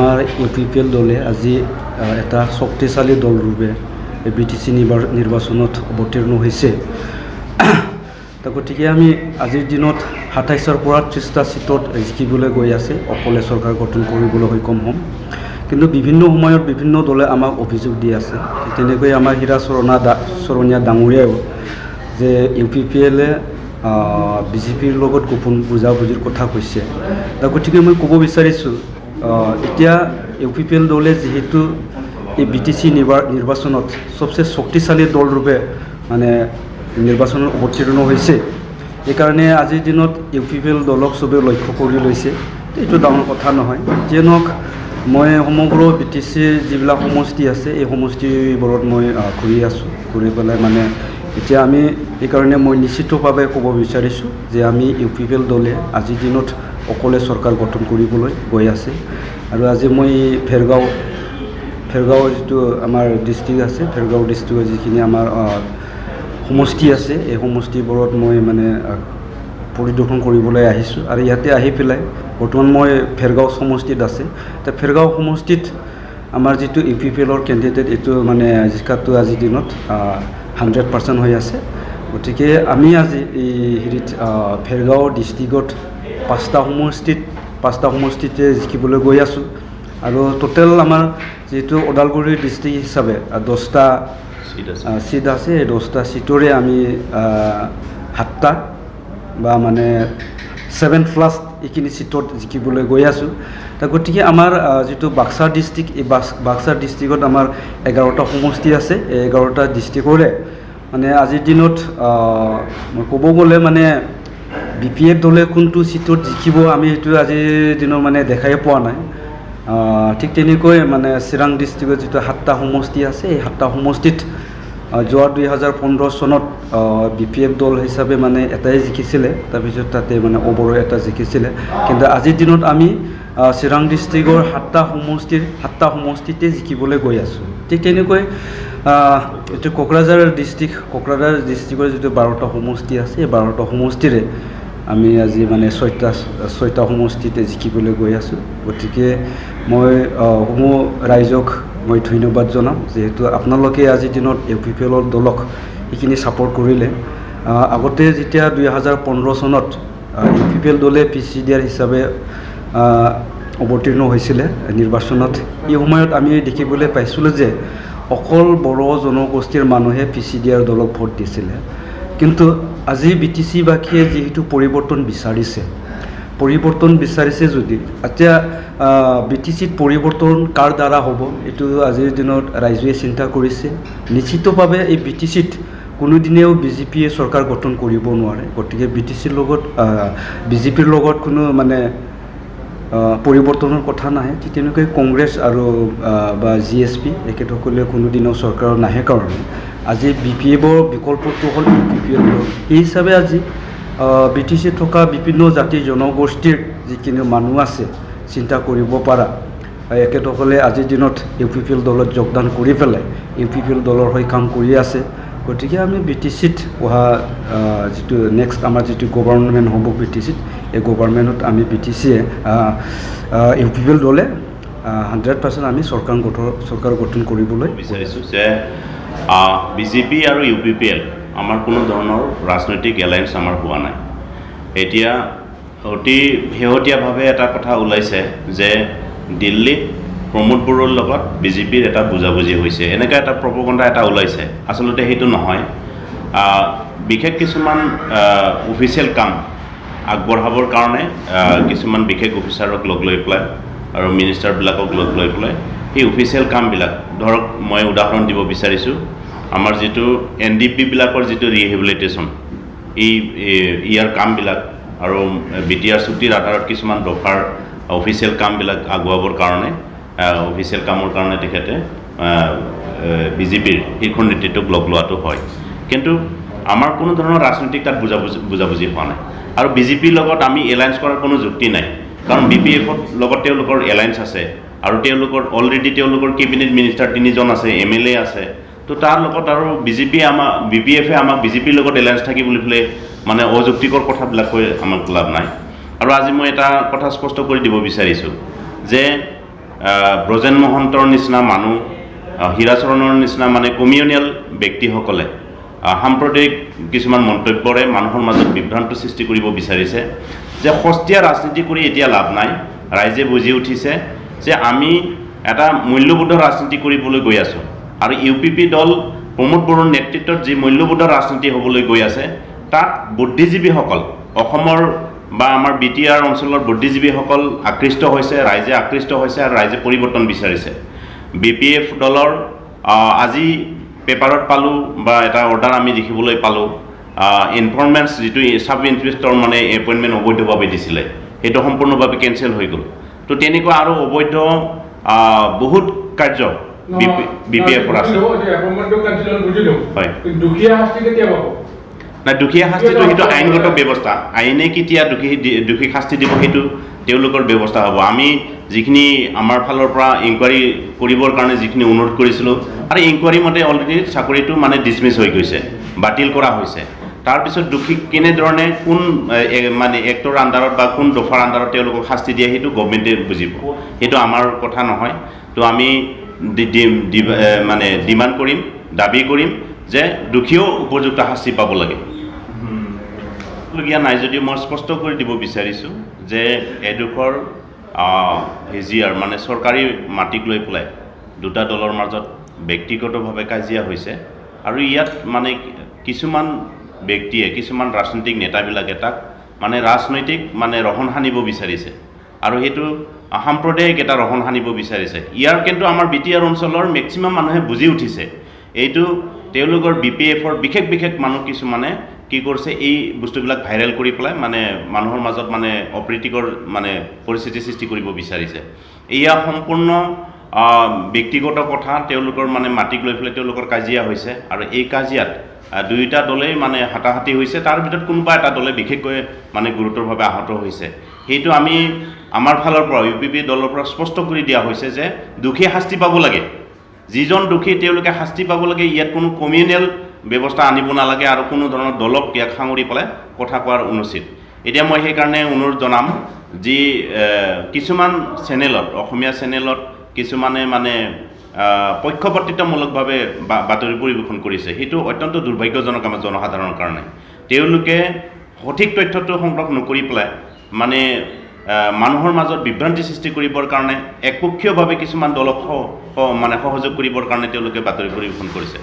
আমাৰ UPPL দলে আজি এটা শক্তিশালী দল ৰূপে BTC নিৰ্বাচনত অৱতীৰ্ণ হৈছে। গতিকে আমি আজিৰ দিনত ২৭ৰ পৰা ৩০টা সিটত জিকিবলৈ গৈ আছে, অকলে চৰকাৰ গঠন কৰিবলৈ সক্ষম হ'ম। কিন্তু বিভিন্ন সময়ত বিভিন্ন দলে আমাক অভিযোগ দি আছে। তেনেকৈ আমাৰ হীৰা চৰণীয়া ডাঙৰীয়াও যে UPPLে BJPৰ লগত গোপন বুজাবুজিৰ কথা কৈছে। গতিকে মই ক'ব বিচাৰিছোঁ, এতিয়া UPPL দলে যিহেতু এই BTC নিৰ্বাচনত সবচেয়ে শক্তিশালী দল ৰূপে মানে নিৰ্বাচনত অৱতীৰ্ণ হৈছে, এইকাৰণে আজিৰ দিনত UPPL দলক চবে লক্ষ্য কৰি লৈছে। এইটো ডাঙৰ কথা নহয়। যিয়ে নহওক, মই সমগ্ৰ BTCৰ যিবিলাক সমষ্টি আছে এই সমষ্টিবোৰত মই ঘূৰি আছোঁ। ঘূৰি পেলাই মানে এতিয়া আমি এইকাৰণে মই নিশ্চিতভাৱে ক'ব বিচাৰিছোঁ যে আমি UPPL দলে আজিৰ দিনত অকলে চৰকাৰ গঠন কৰিবলৈ গৈ আছে। আৰু আজি মই ভেৰগাঁও যিটো আমাৰ ডিষ্ট্ৰিক্ট আছে, ভেৰগাঁও ডিষ্ট্ৰিক্টৰ যিখিনি আমাৰ সমষ্টি আছে এই সমষ্টিবোৰত মই মানে পৰিদৰ্শন কৰিবলৈ আহিছোঁ। আৰু ইয়াতে আহি পেলাই বৰ্তমান মই ভেৰগাঁও সমষ্টিত আছে। ভেৰগাঁও সমষ্টিত আমাৰ যিটো UPPLৰ কেণ্ডিডেট এইটো মানে জিকাটো আজিৰ দিনত 100% হৈ আছে। গতিকে আমি আজি এই ভেৰগাঁও ডিষ্ট্ৰিক্টত পাঁচটা সমষ্টিতে জিকিবলৈ গৈ আছোঁ। আৰু টোটেল আমাৰ যিহেতু ওদালগুৰি ডিষ্ট্ৰিক্ট হিচাপে 10টা সিট আছে। এই 10টা সিটৰে আমি 7টা বা মানে 7+ এইখিনি সিটত জিকিবলৈ গৈ আছোঁ। গতিকে আমাৰ যিটো বাক্সা ডিষ্ট্ৰিক্ট, এই বাক্সা ডিষ্ট্ৰিক্টত আমাৰ 11টা সমষ্টি আছে। এই 11টা ডিষ্ট্ৰিক্টৰে মানে আজিৰ দিনত মই ক'ব গ'লে মানে BPF দলে কোনটো সিটত জিকিব আমি সেইটো আজিৰ দিনত মানে দেখাই পোৱা নাই। ঠিক তেনেকৈ মানে চিৰাং ডিষ্ট্ৰিক্টৰ যিটো 7টা সমষ্টি আছে, এই 7টা সমষ্টিত যোৱা 2015 চনত BPF দল হিচাপে মানে এটাই জিকিছিলে, তাৰপিছত তাতে মানে অবৰো এটা জিকিছিলে। কিন্তু আজিৰ দিনত আমি চিৰাং ডিষ্ট্ৰিক্টৰ 7টা সমষ্টিতে জিকিবলৈ গৈ আছোঁ। ঠিক তেনেকৈ এইটো কোকৰাঝাৰ ডিষ্ট্ৰিক্টৰ যিটো 12টা সমষ্টি আছে, এই 12টা সমষ্টিৰে আমি আজি মানে 6টা সমষ্টিতে জিকিবলৈ গৈ আছোঁ। গতিকে মই সমূহ ৰাইজক মই ধন্যবাদ জনাম, যিহেতু আপোনালোকে আজিৰ দিনত UPPLৰ দলক এইখিনি ছাপোৰ্ট কৰিলে। আগতে যেতিয়া 2015 চনত UPPL দলে PCDR হিচাপে অৱতীৰ্ণ হৈছিলে নিৰ্বাচনত, এই সময়ত আমি দেখিবলৈ পাইছিলোঁ যে অকল বড়ো জনগোষ্ঠীৰ মানুহে PCDR দলক ভোট দিছিলে। কিন্তু আজি BTC-বাসীয়ে যিহেতু পৰিৱৰ্তন বিচাৰিছে যদি এতিয়া BTCত পৰিৱৰ্তন কাৰ দ্বাৰা হ'ব এইটো আজিৰ দিনত ৰাইজে চিন্তা কৰিছে। নিশ্চিতভাৱে এই BTCত কোনোদিনেও BJPয়ে চৰকাৰ গঠন কৰিব নোৱাৰে। গতিকে BJPৰ লগত কোনো মানে পৰিৱৰ্তনৰ কথা নাহে। ঠিক তেনেকৈ কংগ্ৰেছ আৰু বা GSP একেসকলে কোনোদিনেও চৰকাৰত নাহে কাৰণে আজি BPFৰ বিকল্পটো হ'ল UPPL দল। এই হিচাপে আজি BTCত থকা বিভিন্ন জাতি জনগোষ্ঠীৰ যিখিনি মানুহ আছে চিন্তা কৰিব পৰা, একেসকলে আজিৰ দিনত UPPL দলত যোগদান কৰি পেলাই UPPL দলৰ হৈ কাম কৰি আছে। গতিকে আমি BTCত অহা যিটো নেক্সট আমাৰ যিটো গভৰ্ণমেণ্ট হ'ব BTCত, এই গভৰ্ণমেণ্টত আমি BTCয়ে UPPL দলে 100% আমি চৰকাৰ গঠন কৰিবলৈ বিচাৰিছোঁ যে BJP আৰু UPPL আমাৰ কোনো ধৰণৰ ৰাজনৈতিক এলায়েন্স আমাৰ হোৱা নাই। এতিয়া অতি শেহতীয়াভাৱে এটা কথা ওলাইছে যে দিল্লীত প্ৰমোদ বড়োৰ লগত BJPৰ এটা বুজাবুজি হৈছে, এনেকৈ এটা প্ৰপগণ্ডা এটা ওলাইছে। আচলতে সেইটো নহয়। বিশেষ কিছুমান অফিচিয়েল কাম আগবঢ়াবৰ কাৰণে কিছুমান বিশেষ অফিচাৰক লগ লৈ পেলাই আৰু মিনিষ্টাৰবিলাকক লগ লৈ পেলাই সেই অফিচিয়েল কামবিলাক, ধৰক মই উদাহৰণ দিব বিচাৰিছোঁ, আমাৰ যিটো NDP-বিলাকৰ যিটো ৰিহেবিলিটেশ্যন, ইয়াৰ কামবিলাক আৰু BTR চুক্তিৰ আধাৰত কিছুমান দফাৰ অফিচিয়েল কামবিলাক আগুৱাবৰ কাৰণে অফিচিয়েল কামৰ কাৰণে তেখেতে BJPৰ শীৰ্ষ নেতৃত্বক লগ লোৱাটো হয়। কিন্তু আমাৰ কোনো ধৰণৰ ৰাজনৈতিক তাত বুজাবুজি হোৱা নাই। আৰু BJPৰ লগত আমি এলায়েন্স কৰাৰ কোনো যুক্তি নাই, কাৰণ BPFৰ লগত তেওঁলোকৰ এলায়েন্স আছে আৰু অলৰেডি তেওঁলোকৰ কেবিনেট মিনিষ্টাৰ 3জন আছে, MLA আছে। তো তাৰ লগত আৰু BPFে আমাক BJPৰ লগত এলায়েন্স থাকি বুলি পেলাই মানে অযুক্তিকৰ কথাবিলাক কৈ আমাক লাভ নাই। আৰু আজি মই এটা কথা স্পষ্ট কৰি দিব বিচাৰিছোঁ যে ব্ৰজেন মহন্তৰ নিচিনা মানুহ, হীৰাচৰণৰ নিচিনা মানে কমিউনিয়েল ব্যক্তিসকলে সাম্প্ৰদায়িক কিছুমান মন্তব্যৰে মানুহৰ মাজত বিভ্ৰান্ত সৃষ্টি কৰিব বিচাৰিছে যে সস্তীয়া ৰাজনীতি কৰি এতিয়া লাভ নাই। ৰাইজে বুজি উঠিছে যে আমি এটা মূল্যবোধৰ ৰাজনীতি কৰিবলৈ গৈ আছোঁ আৰু UPP দল প্ৰমোদ বড়োৰ নেতৃত্বত যি মূল্যবোধৰ ৰাজনীতি হ'বলৈ গৈ আছে তাত বুদ্ধিজীৱীসকল, অসমৰ বা আমাৰ BTR অঞ্চলৰ বুদ্ধিজীৱীসকল আকৃষ্ট হৈছে, ৰাইজে আকৃষ্ট হৈছে আৰু ৰাইজে পৰিৱৰ্তন বিচাৰিছে। BPF দলৰ আজি পেপাৰত পালোঁ বা এটা অৰ্ডাৰ আমি দেখিবলৈ পালোঁ, ইনফৰ্মেণ্টছ যিটো চাব ইনস্পেক্টৰ মানে এপইণ্টমেণ্ট অবৈধভাৱে দিছিলে সেইটো সম্পূৰ্ণভাৱে কেঞ্চেল হৈ গ'ল। তো তেনেকুৱা আৰু অবৈধ বহুত কাৰ্য BPF-ৰ আছে। হয়, নাই দুখীয়া শাস্তিটো সেইটো আইনগত ব্যৱস্থা, আইনে কেতিয়া দোষী শাস্তি দিব সেইটো তেওঁলোকৰ ব্যৱস্থা হ'ব। আমি যিখিনি আমাৰ ফালৰ পৰা ইনকুৱাৰী কৰিবৰ কাৰণে যিখিনি অনুৰোধ কৰিছিলোঁ আৰু ইনকুৱাৰী মতে অলৰেডি চাকৰিটো মানে ডিছমিছ হৈ গৈছে, বাতিল কৰা হৈছে। তাৰপিছত দোষীক কেনেধৰণে কোন মানে এক্টৰ আণ্ডাৰত বা কোন দফাৰ আণ্ডাৰত তেওঁলোকক শাস্তি দিয়ে সেইটো গভৰ্ণমেণ্টে বুজিব, সেইটো আমাৰ কথা নহয়। তো আমি মানে ডিমাণ্ড কৰিম, দাবী কৰিম যে দোষীও উপযুক্ত শাস্তি পাব লাগে। নাই যদিও মই স্পষ্ট কৰি দিব বিচাৰিছোঁ যে এডোখৰ হেজিয়াৰ মানে চৰকাৰী মাটিক লৈ পেলাই দুটা দলৰ মাজত ব্যক্তিগতভাৱে কাজিয়া হৈছে আৰু ইয়াত মানে কিছুমান ব্যক্তিয়ে, কিছুমান ৰাজনৈতিক নেতাবিলাকে তাক মানে ৰাজনৈতিক মানে ৰহণ সানিব বিচাৰিছে আৰু সেইটো সাম্প্ৰদায়িক এটা ৰহণ সানিব বিচাৰিছে। ইয়াৰ কিন্তু আমাৰ BTR অঞ্চলৰ মেক্সিমাম মানুহে বুজি উঠিছে এইটো তেওঁলোকৰ BPF-ৰ বিশেষ মানুহ কিছুমানে কি কৰিছে, এই বস্তুবিলাক ভাইৰেল কৰি পেলাই মানে মানুহৰ মাজত মানে অপ্ৰীতিকৰ মানে পৰিস্থিতি সৃষ্টি কৰিব বিচাৰিছে। এয়া সম্পূৰ্ণ ব্যক্তিগত কথা, তেওঁলোকৰ মানে মাটিক লৈ পেলাই তেওঁলোকৰ কাজিয়া হৈছে আৰু এই কাজিয়াত দুয়োটা দলেই মানে হাতাহাতি হৈছে, তাৰ ভিতৰত কোনোবা এটা দলে বিশেষকৈ মানে গুৰুতৰভাৱে আহত হৈছে। সেইটো আমি আমাৰ ফালৰ পৰা UPP দলৰ পৰা স্পষ্ট কৰি দিয়া হৈছে যে দোষী শাস্তি পাব লাগে, যিজন দোষী তেওঁলোকে শাস্তি পাব লাগে। ইয়াত কোনো কমিউনিয়েল ব্যৱস্থা আনিব নালাগে আৰু কোনো ধৰণৰ দলক ইয়াক সাঙুৰি পেলাই কথা কোৱাৰ অনুচিত। এতিয়া মই সেইকাৰণে অনুৰোধ জনাম যি কিছুমান চেনেলত, অসমীয়া চেনেলত কিছুমানে মানে পক্ষপাতিত্বমূলকভাৱে বাতৰি পৰিৱেশন কৰিছে, সেইটো অত্যন্ত দুৰ্ভাগ্যজনক আমাৰ জনসাধাৰণৰ কাৰণে। তেওঁলোকে সঠিক তথ্যটো সংগ্ৰহ নকৰি পেলাই মানে মানুহৰ মাজত বিভ্ৰান্তি সৃষ্টি কৰিবৰ কাৰণে একপক্ষীয়ভাৱে কিছুমান দলক মানে সহযোগ কৰিবৰ কাৰণে তেওঁলোকে বাতৰি পৰিৱেশন কৰিছে।